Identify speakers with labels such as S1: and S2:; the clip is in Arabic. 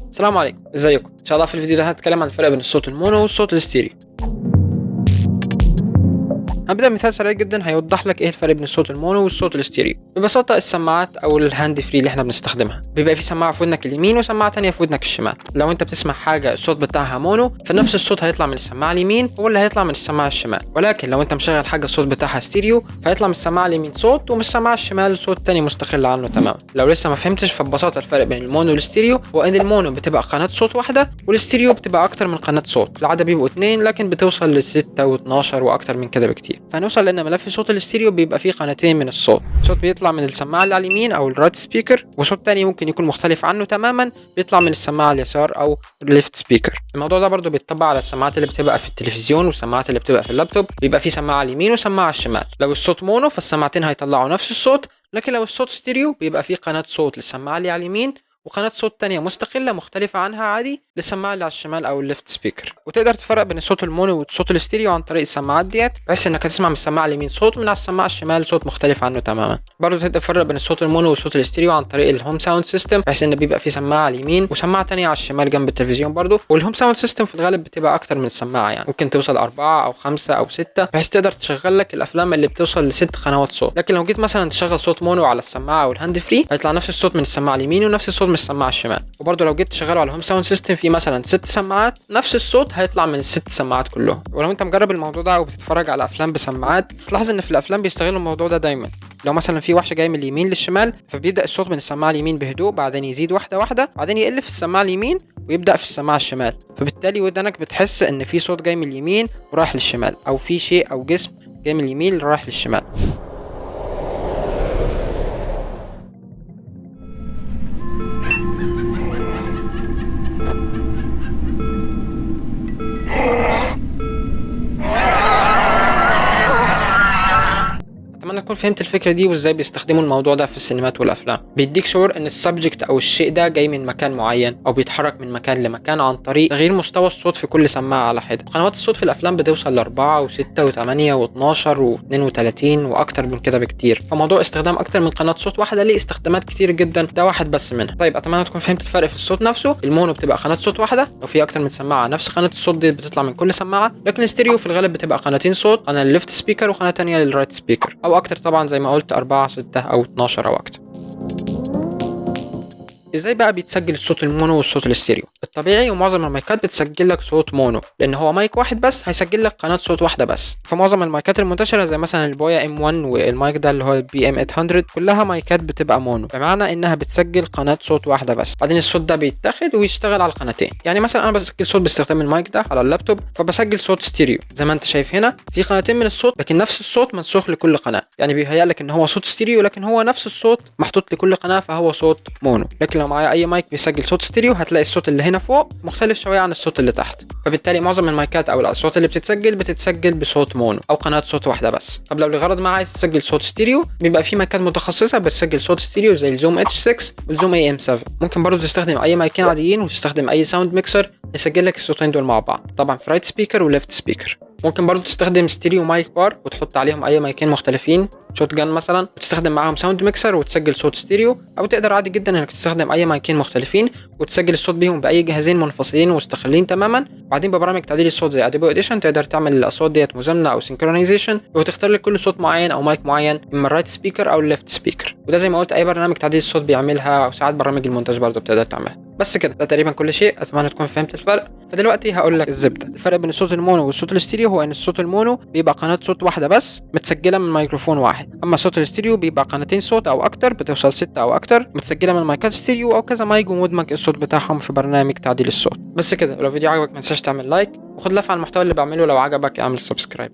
S1: السلام عليكم، ازيكم؟ ان شاء الله في الفيديو ده هنتكلم عن الفرق بين الصوت المونو والصوت الاستيريو. هنبدأ مثال سريع جدا هيوضح لك ايه الفرق بين الصوت المونو والصوت الاستيريو. ببساطة السماعات او الهاند فري اللي احنا بنستخدمها بيبقى في سماعة في ودنك اليمين وسماعة تانية في ودنك الشمال. لو انت بتسمع حاجة الصوت بتاعها مونو فنفس الصوت هيطلع من السماعة اليمين هو اللي هيطلع من السماعة الشمال، ولكن لو انت مشغل حاجة الصوت بتاعها ستيريو فهيطلع من السماعة اليمين صوت ومن السماعة الشمال صوت تاني مستقل عنه تماما. لو لسه ما فهمتش فببساطة الفرق بين المونو والاستيريو هو ان المونو بتبقى قناة صوت واحدة والاستيريو بتبقى اكتر من قناة صوت. العادة بيبقوا 2 لكن بتوصل ل6 و12 واكتر من كده بكتير. فهنوصل لان ملف صوت الاستيريو بيبقى فيه قناتين من الصوت، صوت بيطلع من السماعه اللي على اليمين او الرايت سبيكر، وصوت تاني ممكن يكون مختلف عنه تماما بيطلع من السماعه اليسار او الليفت سبيكر. الموضوع ده برضو بيتطبق على السماعات اللي بتبقى في التلفزيون والسماعات اللي بتبقى في اللابتوب، بيبقى فيه سماعه على اليمين وسماعه على الشمال. لو الصوت مونو فالسماعتين هيطلعوا نفس الصوت، لكن لو الصوت ستيريو بيبقى فيه قناه صوت للسماعه اللي على اليمين وقناة صوت تانية مستقلة مختلفة عنها عادي للسماعة اللي على الشمال أو الليفت سبيكر. وتقدر تفرق بين الصوت المونو والصوت الاستيريو عن طريق السماعات ديت، بحيث إنك تسمع من السماعة اليمين صوت ومن على السماعة الشمال صوت مختلف عنه تماما. برضه تقدر تفرق بين الصوت المونو والصوت الاستيريو عن طريق الهوم ساوند سيستم، بحيث إن بيبقى في سماعة على اليمين وسماعة تانية على الشمال جنب التلفزيون برضه. والهوم ساوند سيستم في الغالب بتبقى أكتر من سماعة، يعني ممكن توصل 4 أو 5 أو 6، بحيث تقدر تشغل لك الأفلام اللي بتوصل ل6 قنوات صوت. لكن لو جيت مثلا تشغل صوت مونو على السماعة أو الهاند فري هيطلع نفس الصوت من السماعة اليمين ونفس الصوت من السماعة الشمال. وبرضه لو جيت تشغله على الهوم ساوند سيستم في مثلا 6 سماعات نفس الصوت هيطلع من ال6 سماعات كلهم. ولو انت مجرب الموضوع ده او بتتفرج على افلام بسماعات تلاحظ ان في الافلام بيستغلوا الموضوع ده دايما. لو مثلا في وحش جاي من اليمين للشمال فبيبدا الصوت من السماعه اليمين بهدوء، بعدين يزيد واحده واحده، بعدين يقل في السماعه اليمين ويبدا في السماعه الشمال، فبالتالي ودنك بتحس ان في صوت جاي من اليمين ورايح للشمال، او في شيء او جسم جاي من اليمين رايح للشمال. اتمنى تكون فهمت الفكره دي وازاي بيستخدموا الموضوع ده في السينمات والافلام. بيديك شعور ان السبجكت او الشيء ده جاي من مكان معين او بيتحرك من مكان لمكان عن طريق تغيير مستوى الصوت في كل سماعه على حده. قنوات الصوت في الافلام بتوصل ل4 و6 و8 و12 و32 واكتر من كده بكتير، فموضوع استخدام اكتر من قناه صوت واحده ليه استخدامات كتير جدا، ده واحد بس منها. طيب اتمنى تكون فهمت الفرق في الصوت نفسه. المونو بتبقى قناه صوت واحده، لو في اكتر من سماعه نفس قناه الصوت دي بتطلع من كل سماعه، لكن الستيريو في الغالب بتبقى قناتين صوت، قناه للليفت سبيكر وقناه تانية للرايت سبيكر، او اكتر طبعا زي ما قلت 4 6 أو 12 أو أكتر. ازاي بقى بيتسجل الصوت المونو والصوت الاستيريو؟ الطبيعي ومعظم المايكات بتسجل لك صوت مونو لان هو مايك واحد بس هيسجل لك قناه صوت واحده بس. فمعظم المايكات المنتشره زي مثلا البويا M1 والمايك ده اللي هو BM800 كلها مايكات بتبقى مونو، بمعنى انها بتسجل قناه صوت واحده بس، بعدين الصوت ده بيتاخد ويشتغل على القناتين. يعني مثلا انا بسجل صوت باستخدام المايك ده على اللابتوب فبسجل صوت ستيريو زي ما انت شايف هنا، في قناتين من الصوت لكن نفس الصوت منسوخ لكل قناه، يعني بيهيأ لك ان هو صوت ستيريو لكن هو نفس الصوت محطوط لكل قناه فهو صوت مونو. لكن لو معايا اي مايك بيسجل صوت ستيريو هتلاقي الصوت اللي هنا فوق مختلف شويه عن الصوت اللي تحت، فبالتالي معظم المايكات او الاصوات اللي بتتسجل بصوت مونو او قناه صوت واحده بس. طب لو لغرض ما عايز تسجل صوت ستيريو بيبقى في مايكات متخصصه بتسجل صوت ستيريو زي الزوم H6 والزوم AM7. ممكن برضو تستخدم اي مايكين عاديين وتستخدم اي ساوند ميكسر يسجل لك الصوتين دول مع بعض، طبعا في رايت سبيكر وليفت سبيكر. ممكن برضو تستخدم ستيريو مايك بار وتحط عليهم اي مايكين مختلفين، شوت جان مثلا، وتستخدم معاهم ساوند ميكسر وتسجل صوت ستيريو، او تقدر عادي جدا انك تستخدم اي مايكين مختلفين وتسجل الصوت بيهم باي جهازين منفصلين ومستقلين تماما. بعدين ببرامج تعديل الصوت زي ادوبي اوديشن تقدر تعمل الاصوات ديت مزامنه او سينكرونايزيشن وتختار لك كل صوت معين او مايك معين من الرايت سبيكر او الليفت سبيكر، وده زي ما قلت اي برنامج تعديل الصوت بيعملها، او ساعات برامج المونتاج برضو بتقدر تعملها. بس كده ده تقريبا كل شيء، اتمنى تكون فهمت الفرق. فدلوقتي هقول لك الزبده. الفرق بين الصوت المونو والصوت الاستيريو هو ان الصوت المونو بيبقى قناه صوت واحده بس متسجله من ميكروفون واحد، اما الصوت الاستيريو بيبقى قناتين صوت او اكتر بتوصل 6 او اكتر متسجله من مايكات ستيريو او كذا مايك ومدمج الصوت بتاعهم في برنامج تعديل الصوت. بس كده، لو الفيديو عجبك ما تنساش تعمل لايك وخد لفه على المحتوى اللي بعمله، لو عجبك اعمل سبسكرايب.